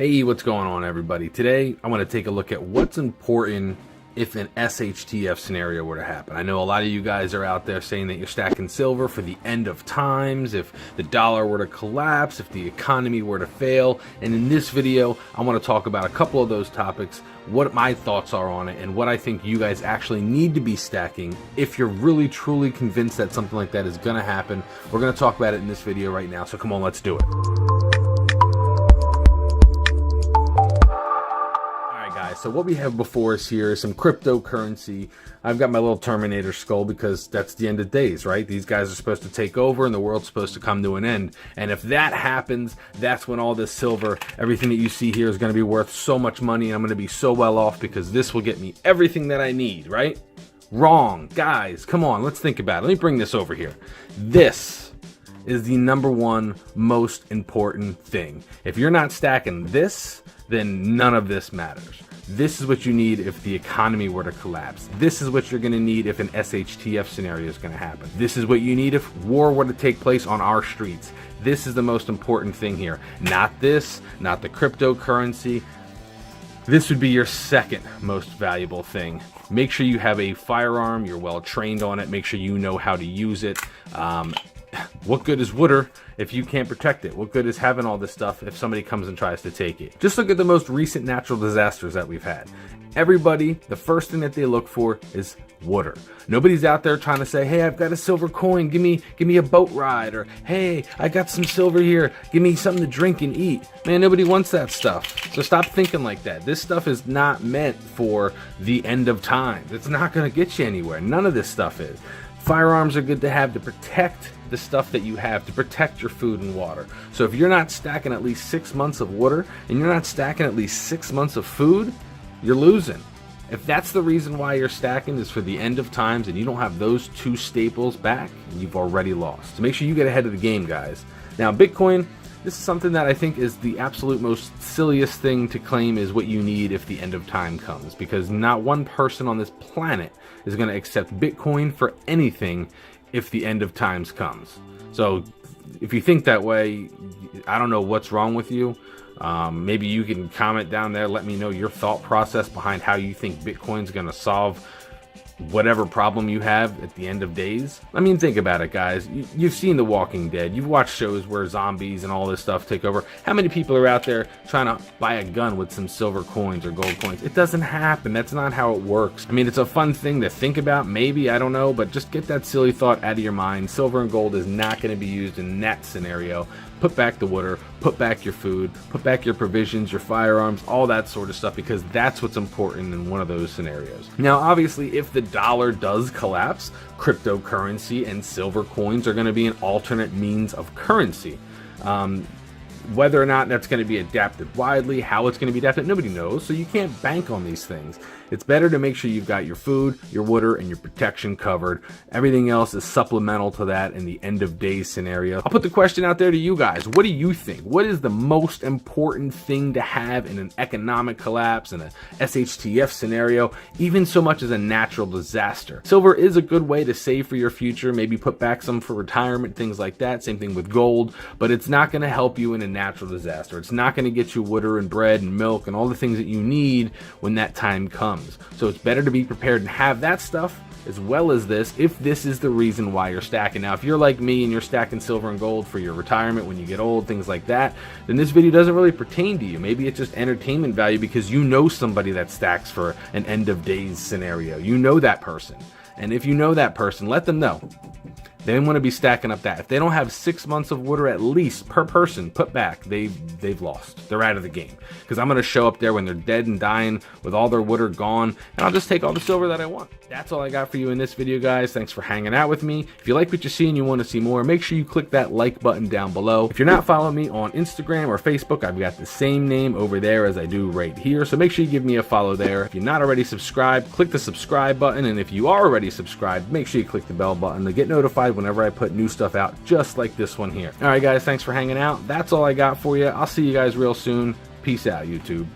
Hey, what's going on, everybody? Today, I want to take a look at what's important if an SHTF scenario were to happen. I know a lot of you guys are out there saying that you're stacking silver for the end of times, if the dollar were to collapse, if the economy were to fail. And in this video, I want to talk about a couple of those topics, what my thoughts are on it, and what I think you guys actually need to be stacking if you're really truly convinced that something like that is going to happen. We're going to talk about it in this video right now, so come on, let's do it. So what we have before us here is some cryptocurrency. I've got my little Terminator skull because that's the end of days, right? These guys are supposed to take over and the world's supposed to come to an end. And if that happens, that's when all this silver, everything that you see here is going to be worth so much money, and I'm going to be so well off because this will get me everything that I need, right? Wrong. Guys, come on, let's think about it. Let me bring this over here. This is the number one most important thing. If you're not stacking this, then none of this matters. This is what you need if the economy were to collapse. This is what you're going to need if an SHTF scenario is going to happen. This is what you need if war were to take place on our streets. This is the most important thing here. Not this, not the cryptocurrency. This would be your second most valuable thing. Make sure you have a firearm, you're well trained on it, make sure you know how to use it. What good is water if you can't protect it? What good is having all this stuff if somebody comes and tries to take it? Just look at the most recent natural disasters that we've had. Everybody, the first thing that they look for is water. Nobody's out there trying to say, hey, I've got a silver coin, give me a boat ride, or hey, I got some silver here, give me something to drink and eat. Man, nobody wants that stuff. So stop thinking like that. This stuff is not meant for the end of time. It's not going to get you anywhere. None of this stuff is. Firearms are good to have to protect the stuff that you have, to protect your food and water. So if you're not stacking at least 6 months of water and you're not stacking at least 6 months of food, you're losing. If that's the reason why you're stacking is for the end of times and you don't have those two staples back, you've already lost. So make sure you get ahead of the game, guys. Now, Bitcoin, this is something that I think is the absolute most silliest thing to claim is what you need if the end of time comes, because not one person on this planet is going to accept Bitcoin for anything if the end of times comes. So if you think that way, I don't know what's wrong with you. Maybe you can comment down there, let me know your thought process behind how you think Bitcoin's going to solve whatever problem you have at the end of days. I mean, think about it, guys. You've seen The Walking Dead. You've watched shows where zombies and all this stuff take over. How many people are out there trying to buy a gun with some silver coins or gold coins? It doesn't happen. That's not how it works. I mean, it's a fun thing to think about, maybe, I don't know, but just get that silly thought out of your mind. Silver and gold is not going to be used in that scenario. Put back the water, put back your food, put back your provisions, your firearms, all that sort of stuff, because that's what's important in one of those scenarios. Now, obviously, if the dollar does collapse, cryptocurrency and silver coins are going to be an alternate means of currency. Whether or not that's going to be adapted widely, how it's going to be adapted, nobody knows, so you can't bank on these things. It's better to make sure you've got your food, your water, and your protection covered. Everything else is supplemental to that in the end of days scenario. I'll put the question out there to you guys. What do you think? What is the most important thing to have in an economic collapse, in a SHTF scenario, even so much as a natural disaster? Silver is a good way to save for your future, maybe put back some for retirement, things like that. Same thing with gold, but it's not going to help you in a natural disaster. It's not going to get you water and bread and milk and all the things that you need when that time comes. So it's better to be prepared and have that stuff as well as this if this is the reason why you're stacking. Now, if you're like me and you're stacking silver and gold for your retirement when you get old, things like that, then this video doesn't really pertain to you. Maybe it's just entertainment value because you know somebody that stacks for an end of days scenario. You know that person. And if you know that person, let them know. They want to be stacking up that. If they don't have 6 months of water at least per person put back, they've lost. They're out of the game. Because I'm going to show up there when they're dead and dying with all their water gone, and I'll just take all the silver that I want. That's all I got for you in this video, guys. Thanks for hanging out with me. If you like what you see and you want to see more, make sure you click that like button down below. If you're not following me on Instagram or Facebook, I've got the same name over there as I do right here, so make sure you give me a follow there. If you're not already subscribed, click the subscribe button, and if you are already subscribed, make sure you click the bell button to get notified whenever I put new stuff out, just like this one here. All right, guys, thanks for hanging out. That's all I got for you. I'll see you guys real soon. Peace out, YouTube.